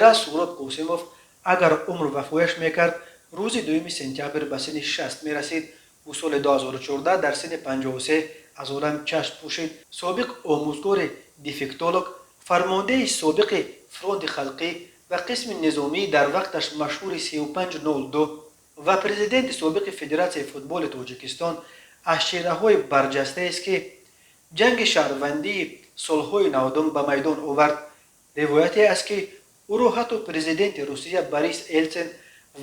گنرال سهراب قاسموف اگر عمر وفایش میکرد روز 2 سپتامبر به سن 60 میرسید و سال 2014 در سن 53 از عالم چشم پوشید. سابق آموزگار دیفکتولوگ، فرمانده سابق فرونت خلقی و قسم نظامی در وقتش مشهور 3502 و پرزیدنت سابق فدراسیون فوتبال تاجیکستان از چهره‌های برجسته است که جنگ شهروندی سالهای 90 به میدان آورد. روایتی است که او را حتی پرزیدنت روسیه بوریس یلتسن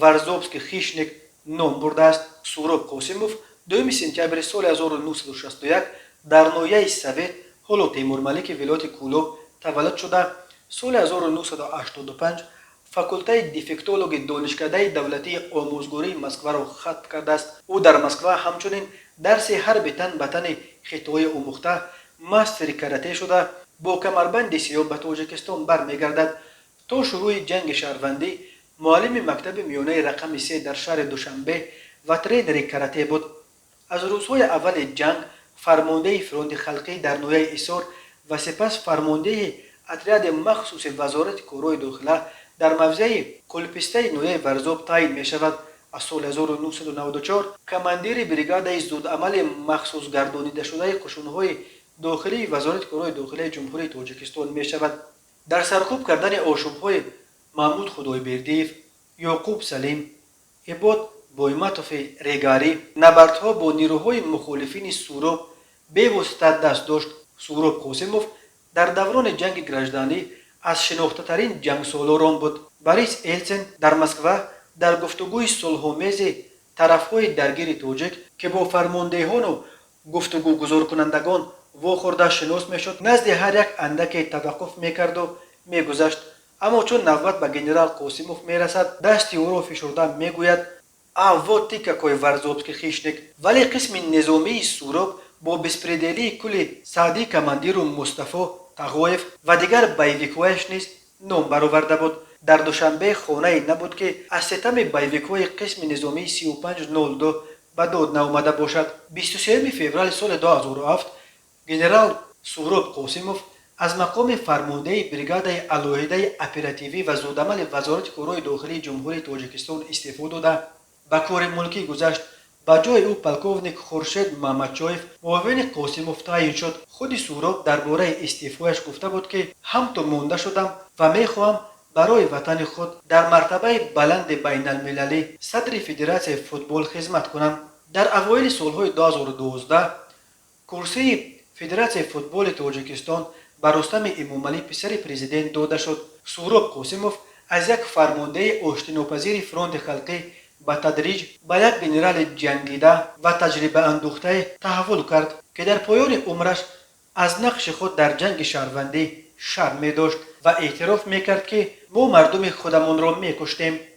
ورزوبسکی خیشنک نام برده است. سهراب قاسموف 2 سپتامبر سال 1961 در ناحیه سوت حالا تیمورملک ولایت کولو تولد شده. سال 1985 فاکولته دیفکتولوگ دانشکده دولتی آموزگاری مسکو را ختم کرده است. او در مسکو همچنین درس حرب تن به تن خطهای آموخته مستر کرته شده. با کمربند سیاه به تاجیکستان برمیگردد. تا شروع جنگ شهروندی معلم مکتب میانه رقم 3 در شهر دوشنبه و ترینر کرته بود. از روزهای اول جنگ فرمانده فرونت خلقی در ناحیه ایسار و سپس فرمانده اتریاد مخصوص وزارت کارهای داخله در موضع کلپسته ناحیه ورزوب تعیین می شود. از سال 1994 کماندیر بریگاد زودعمل مخصوص گردانیده شده قشون‌های داخلی وزارت کارهای داخلی جمهوری تاجیکستان می شود. در سرکوب کردن آشوب‌های محمود خدایبردیев، یعقوب سلیم، عباد بایمتوف ریگاری نبردها با نیروهای مخالفین سهراب بواسطه دست داشت. سهراب قاسموف در دوران جنگ گرجدانی از شناخته‌ترین جنگسالاران بود. بوریس یلتسن در مسکو در گفتگوی صلح‌آمیز طرف‌های درگیر تاجیک که با فرماندهان و گفتگو گزارکنندگان واخورده شناس میشد نزد هر یک اندک توقف میکرد و میگذشت. اما چون نوبت به گنرال قاسموف میرسد دستی او را فشرده میگوید وا تیککای ورزوبسکی خیشنک. ولی قسم نظامی سهراب با بسپریدلی کل سعدی کماندیر و مصطفی تغایف و دیگر بایویکویش نیز نام برآورده بود. در دوشنبه خانه نبود که از ستم بایویکوی قسم نظامی 3502 به داد نآمده باشد. 23 فوریه سال 2007 گنرال سهراب قاسموف از مقام فرمانده بریگاد علاهده اپراتیوی و زودعمل وزارت کارهای داخلی جمهوری تاجیکستان استعفا داده به کار ملکی گذشت. به جای او پلکوونیک خورشید محمدچایف معاون قاسموف تعیین شد. خود سهراب درباره استعفایش گفته بود که همتا مانده شدم و میخواهم برای وطن خود در مرتبه بلند بین المللی صدر فدراسیون فوتبال خدمت کنم. در اوایل سالهای 2012 کرسی فدراسیون فوتبال تاجیکستان به رستم امامعلی پسر پرزیدنت داده شد. سهراب قاسموف از یک فرمانده آشتیناپذیر فرونت خلقی به تدریج به یک گنرال جنگیده و تجربه اندوخته تحول کرد که در پایان عمرش از نقش خود در جنگ شهروندی شرم می داشت و اعتراف می کرد که ما مردم خودمان را می کشتیم.